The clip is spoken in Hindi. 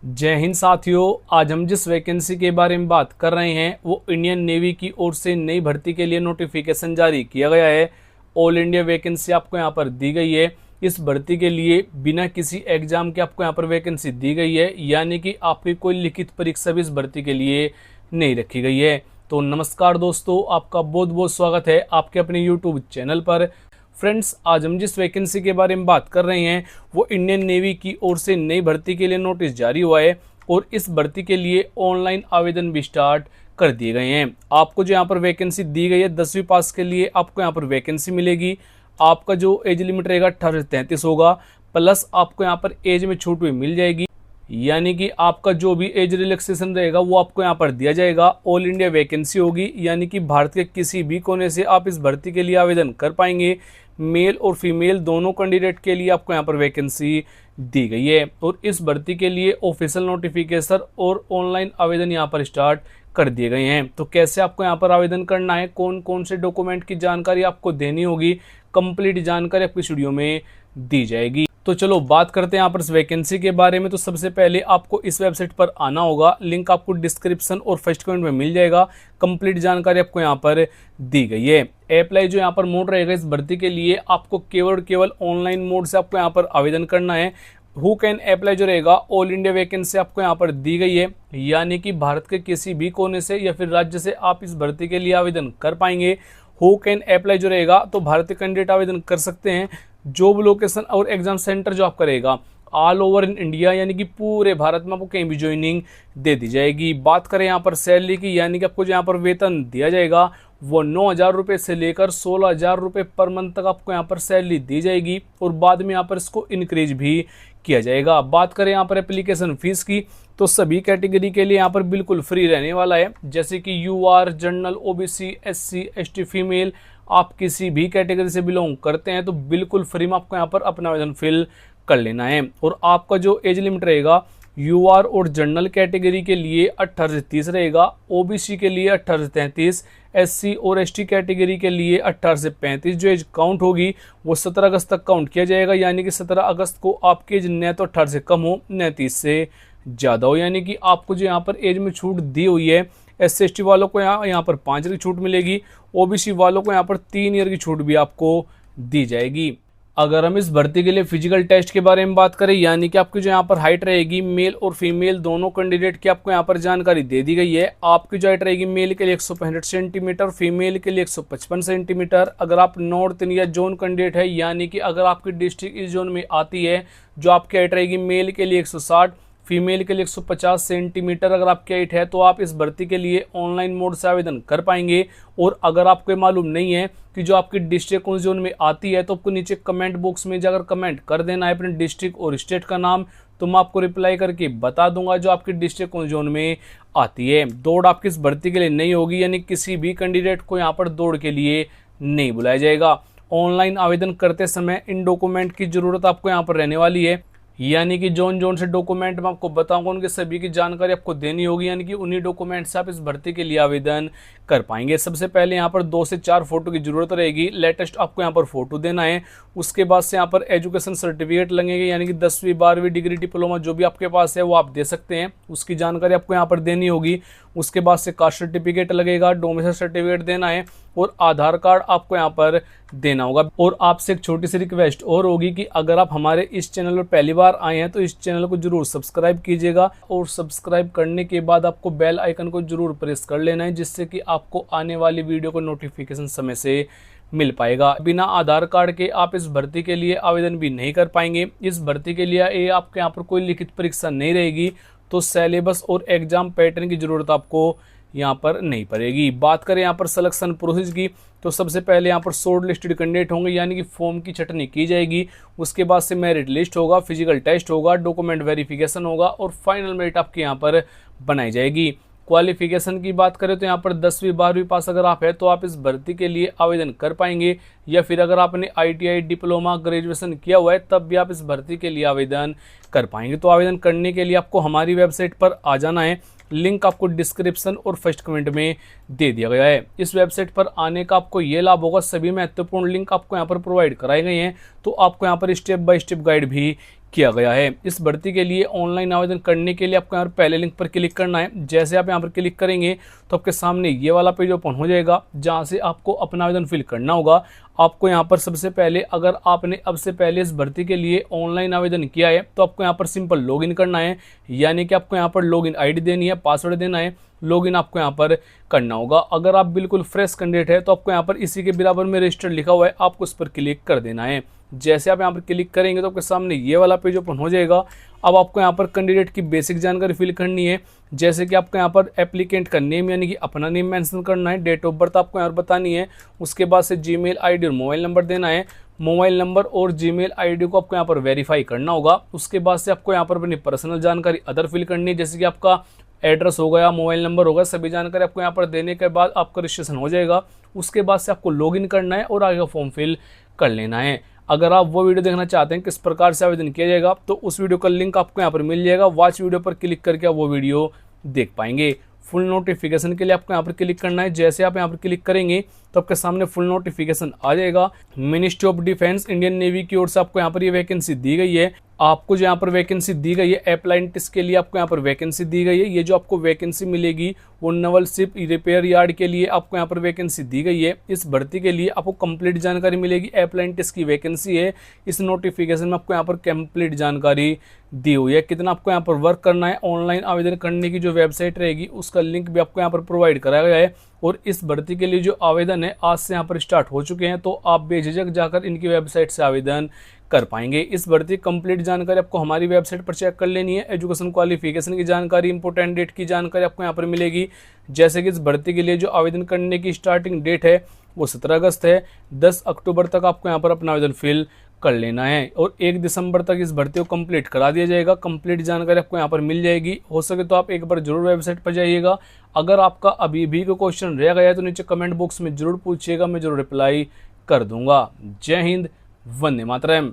जय हिंद साथियों। आज हम जिस वैकेंसी के बारे में बात कर रहे हैं वो इंडियन नेवी की ओर से नई भर्ती के लिए नोटिफिकेशन जारी किया गया है। ऑल इंडिया वैकेंसी आपको यहाँ पर दी गई है। इस भर्ती के लिए बिना किसी एग्जाम के आपको यहाँ पर वैकेंसी दी गई है, यानी कि आपकी कोई लिखित परीक्षा भी इस भर्ती के लिए नहीं रखी गई है। तो नमस्कार दोस्तों, आपका बहुत बहुत स्वागत है आपके अपने यूट्यूब चैनल पर। फ्रेंड्स, आज हम जिस वैकेंसी के बारे में बात कर रहे हैं वो इंडियन नेवी की ओर से नई भर्ती के लिए नोटिस जारी हुआ है और इस भर्ती के लिए ऑनलाइन आवेदन भी स्टार्ट कर दिए गए हैं। आपको जो यहाँ पर वैकेंसी दी गई है 10वीं पास के लिए आपको यहाँ पर वैकेंसी मिलेगी। आपका जो एज लिमिट रहेगा 18 से 33 होगा, प्लस आपको यहाँ पर एज में छूट भी मिल जाएगी, यानी कि आपका जो भी एज रिलैक्सेशन रहेगा वो आपको यहाँ पर दिया जाएगा। ऑल इंडिया वैकेंसी होगी, यानी कि भारत के किसी भी कोने से आप इस भर्ती के लिए आवेदन कर पाएंगे। मेल और फीमेल दोनों कैंडिडेट के लिए आपको यहाँ पर वैकेंसी दी गई है और इस भर्ती के लिए ऑफिशियल नोटिफिकेशन और ऑनलाइन आवेदन यहाँ पर स्टार्ट कर दिए गए हैं। तो कैसे आपको यहाँ पर आवेदन करना है, कौन कौन से डॉक्यूमेंट की जानकारी आपको देनी होगी, कंप्लीट जानकारी आपकी इस वीडियो में दी जाएगी। तो चलो बात करते हैं यहाँ पर इस वैकेंसी के बारे में। तो सबसे पहले आपको इस वेबसाइट पर आना होगा, लिंक आपको डिस्क्रिप्शन और फर्स्ट कमेंट में मिल जाएगा। कंप्लीट जानकारी आपको यहाँ पर दी गई है। अप्लाई जो यहाँ पर मोड रहेगा इस भर्ती के लिए, आपको केवल ऑनलाइन मोड से आपको यहाँ पर आवेदन करना है। हु कैन अप्लाई जो रहेगा ऑल इंडिया वैकेंसी आपको यहाँ पर दी गई है, यानी कि भारत के किसी भी कोने से या फिर राज्य से आप इस भर्ती के लिए आवेदन कर पाएंगे। हु कैन अप्लाई जो रहेगा तो भारतीय कैंडिडेट आवेदन कर सकते हैं। जॉब लोकेशन और एग्जाम सेंटर जो आपका रहेगा ऑल ओवर इन इंडिया, यानी कि पूरे भारत में आपको कहीं भी ज्वाइनिंग दे दी जाएगी। बात करें यहाँ पर सैलरी की, यानी कि आपको जो यहाँ पर वेतन दिया जाएगा वो 9,000 रुपये से लेकर 16,000 रुपये पर मंथ तक आपको यहाँ पर सैलरी दी जाएगी और बाद में यहाँ पर इसको इंक्रीज भी किया जाएगा। बात करें यहाँ पर एप्लीकेशन फीस की, तो सभी कैटेगरी के लिए यहाँ पर बिल्कुल फ्री रहने वाला है, जैसे कि UR, general, OBC, SC, ST, female, आप किसी भी कैटेगरी से बिलोंग करते हैं तो बिल्कुल फ्री में आपको यहाँ पर अपना आवेदन फिल कर लेना है। और आपका जो एज लिमिट रहेगा यूआर और जनरल कैटेगरी के लिए 18 से 30 रहेगा, ओबीसी के लिए 18 से 33, एससी और एसटी कैटेगरी के लिए 18 से 35। जो एज काउंट होगी वो 17 अगस्त तक काउंट किया जाएगा, यानी कि 17 अगस्त को आपकी एज न तो 18 से कम हो न 30 से ज़्यादा हो। यानी कि आपको जो यहाँ पर एज में छूट दी हुई है, एससी एसटी वालों को यहाँ पर 5 ईयर की छूट मिलेगी, ओबीसी वालों को यहाँ पर 3 ईयर की छूट भी आपको दी जाएगी। अगर हम इस भर्ती के लिए फिजिकल टेस्ट के बारे में बात करें, यानी कि आपकी जो यहाँ पर हाइट रहेगी मेल और फीमेल दोनों कैंडिडेट की आपको यहाँ पर जानकारी दे दी गई है। आपकी जो हाइट रहेगी मेल के लिए 165 सेंटीमीटर, फीमेल के लिए 155 सेंटीमीटर। अगर आप नॉर्थ इंडिया जोन कैंडिडेट है, यानी कि अगर आपकी डिस्ट्रिक्ट इस जोन में आती है, जो आपकी हाइट रहेगी मेल के लिए 160, फीमेल के लिए 150 सेंटीमीटर अगर आपकी हाइट है, तो आप इस भर्ती के लिए ऑनलाइन मोड से आवेदन कर पाएंगे। और अगर आपको मालूम नहीं है कि जो आपकी डिस्ट्रिक्ट कौन जोन में आती है, तो आपको नीचे कमेंट बॉक्स में जाकर कमेंट कर देना है अपने डिस्ट्रिक्ट और स्टेट का नाम, तो मैं आपको रिप्लाई करके बता दूंगा जो आपकी डिस्ट्रिक्ट कौन जोन में आती है। दौड़ आपकी इस भर्ती के लिए नहीं होगी, यानी किसी भी कैंडिडेट को यहाँ पर दौड़ के लिए नहीं बुलाया जाएगा। ऑनलाइन आवेदन करते समय इन डॉक्यूमेंट की जरूरत आपको यहाँ पर रहने वाली है, यानी कि जोन से डॉक्यूमेंट मैं आपको बताऊंगा उनके सभी की जानकारी आपको देनी होगी, यानी कि उन्हीं डॉक्यूमेंट से आप इस भर्ती के लिए आवेदन कर पाएंगे। सबसे पहले यहाँ पर 2 से 4 फोटो की जरूरत रहेगी, लेटेस्ट आपको यहाँ पर फोटो देना है। उसके बाद से यहाँ पर एजुकेशन सर्टिफिकेट लगेंगे, यानी कि 10वीं 12वीं डिग्री डिप्लोमा जो भी आपके पास है वो आप दे सकते हैं, उसकी जानकारी आपको यहाँ पर देनी होगी। उसके बाद से कास्ट सर्टिफिकेट लगेगा, डोमिसाइल सर्टिफिकेट देना है और आधार कार्ड आपको यहाँ पर देना होगा। और आपसे एक छोटी सी रिक्वेस्ट और होगी कि अगर आप हमारे इस चैनल पर पहली बार आए हैं तो इस चैनल को जरूर सब्सक्राइब कीजिएगा और सब्सक्राइब करने के बाद आपको बेल आइकन को जरूर प्रेस कर लेना है, जिससे कि आपको आने वाली वीडियो को नोटिफिकेशन समय से मिल पाएगा। बिना आधार कार्ड के आप इस भर्ती के लिए आवेदन भी नहीं कर पाएंगे। इस भर्ती के लिए आपके यहाँ पर कोई लिखित परीक्षा नहीं रहेगी, तो सिलेबस और एग्जाम पैटर्न की जरूरत आपको यहाँ पर नहीं पड़ेगी। बात करें यहाँ पर सिलेक्शन प्रोसेस की, तो सबसे पहले यहाँ पर शॉर्ट लिस्टेड कैंडिडेट होंगे, यानी कि फॉर्म की छटनी की जाएगी। उसके बाद से मेरिट लिस्ट होगा, फिजिकल टेस्ट होगा, डॉक्यूमेंट वेरिफिकेशन होगा और फाइनल मेरिट आपके यहाँ पर बनाई जाएगी। क्वालिफिकेशन की बात करें तो यहाँ पर 10वीं 12वीं पास अगर आप है तो आप इस भर्ती के लिए आवेदन कर पाएंगे, या फिर अगर आपने ITI डिप्लोमा ग्रेजुएशन किया हुआ है तब भी आप इस भर्ती के लिए आवेदन कर पाएंगे। तो आवेदन करने के लिए आपको हमारी वेबसाइट पर आ जाना है, लिंक आपको डिस्क्रिप्शन और फर्स्ट कमेंट में दे दिया गया है। इस वेबसाइट पर आने का आपको ये लाभ होगा, सभी महत्वपूर्ण लिंक आपको यहाँ पर प्रोवाइड कराए गए हैं, तो आपको यहाँ पर स्टेप बाय स्टेप गाइड भी किया गया है। इस भर्ती के लिए ऑनलाइन आवेदन करने के लिए आपको यहाँ पर पहले लिंक पर क्लिक करना है। जैसे आप यहाँ पर क्लिक करेंगे तो आपके सामने ये वाला पेज ओपन हो जाएगा, जहाँ से आपको अपना आवेदन फिल करना होगा। आपको यहाँ पर सबसे पहले, अगर आपने अब से पहले इस भर्ती के लिए ऑनलाइन आवेदन किया है तो आपको यहाँ पर सिंपल लॉगिन करना है, यानी कि आपको यहाँ पर लॉगिन आईडी देनी है, पासवर्ड देना है, लॉगिन आपको यहाँ पर करना होगा। अगर आप बिल्कुल फ्रेश कैंडिडेट है तो आपको यहाँ पर इसी के बराबर में रजिस्टर लिखा हुआ है, आपको उस पर क्लिक कर देना है। जैसे आप यहाँ पर क्लिक करेंगे तो आपके सामने ये वाला पेज ओपन हो जाएगा। अब आपको यहाँ पर कैंडिडेट की बेसिक जानकारी फिल करनी है, जैसे कि आपको यहाँ पर एप्लीकेंट का नेम यानी कि अपना नेम मेंशन करना है, डेट ऑफ बर्थ आपको यहाँ पर बतानी है, उसके बाद से जीमेल आईडी और मोबाइल नंबर देना है। मोबाइल नंबर और जीमेल आईडी को आपको यहाँ पर वेरीफाई करना होगा। उसके बाद से आपको यहाँ पर अपनी पर्सनल जानकारी अदर फिल करनी है, जैसे कि आपका एड्रेस हो गया, मोबाइल नंबर होगा, सभी जानकारी आपको यहाँ पर देने के बाद आपका रजिस्ट्रेशन हो जाएगा। उसके बाद से आपको लॉगिन करना है और आगे का फॉर्म फिल कर लेना है। अगर आप वो वीडियो देखना चाहते हैं किस प्रकार से आवेदन किया जाएगा तो उस वीडियो का लिंक आपको यहाँ पर मिल जाएगा। वॉच वीडियो पर क्लिक करके आप वो वीडियो देख पाएंगे। फुल नोटिफिकेशन के लिए आपको यहाँ पर क्लिक करना है। जैसे आप यहाँ पर क्लिक करेंगे तो आपके सामने फुल नोटिफिकेशन आ जाएगा। Ministry of defence Indian navy की ओर से आपको यहाँ पर ये वैकेंसी दी गई है। आपको जो यहाँ पर वैकेंसी दी गई है अप्रेंटिस के लिए आपको यहाँ पर वैकेंसी दी गई है। ये जो आपको वैकेंसी मिलेगी वो नवल शिप रिपेयर यार्ड के लिए आपको यहाँ पर वैकेंसी दी गई है। इस भर्ती के लिए आपको कंप्लीट जानकारी मिलेगी। अप्रेंटिस की वैकेंसी है। इस नोटिफिकेशन में आपको यहाँ पर कंप्लीट जानकारी दी हुई है, कितना आपको यहाँ पर वर्क करना है। ऑनलाइन आवेदन करने की जो वेबसाइट रहेगी उसका लिंक भी आपको यहाँ पर प्रोवाइड कराया गया है। और इस भर्ती के लिए जो आवेदन है आज से यहाँ पर स्टार्ट हो चुके हैं, तो आप बेझिझक जाकर इनकी वेबसाइट से आवेदन कर पाएंगे। इस भर्ती कंप्लीट जानकारी आपको हमारी वेबसाइट पर चेक कर लेनी है। एजुकेशन क्वालिफिकेशन की जानकारी, इंपोर्टेंट डेट की जानकारी आपको यहाँ पर मिलेगी। जैसे कि इस भर्ती के लिए जो आवेदन करने की स्टार्टिंग डेट है वो 17 अगस्त है। 10 अक्टूबर तक आपको यहाँ पर अपना आवेदन फिल कर लेना है और 1 दिसंबर तक इस भर्ती को कंप्लीट करा दिया जाएगा। कंप्लीट जानकारी आपको यहाँ पर मिल जाएगी। हो सके तो आप एक बार जरूर वेबसाइट पर जाइएगा। अगर आपका अभी भी कोई क्वेश्चन रह गया है तो नीचे कमेंट बॉक्स में जरूर पूछिएगा, मैं जरूर रिप्लाई कर दूंगा। जय हिंद, वंदे मातरम।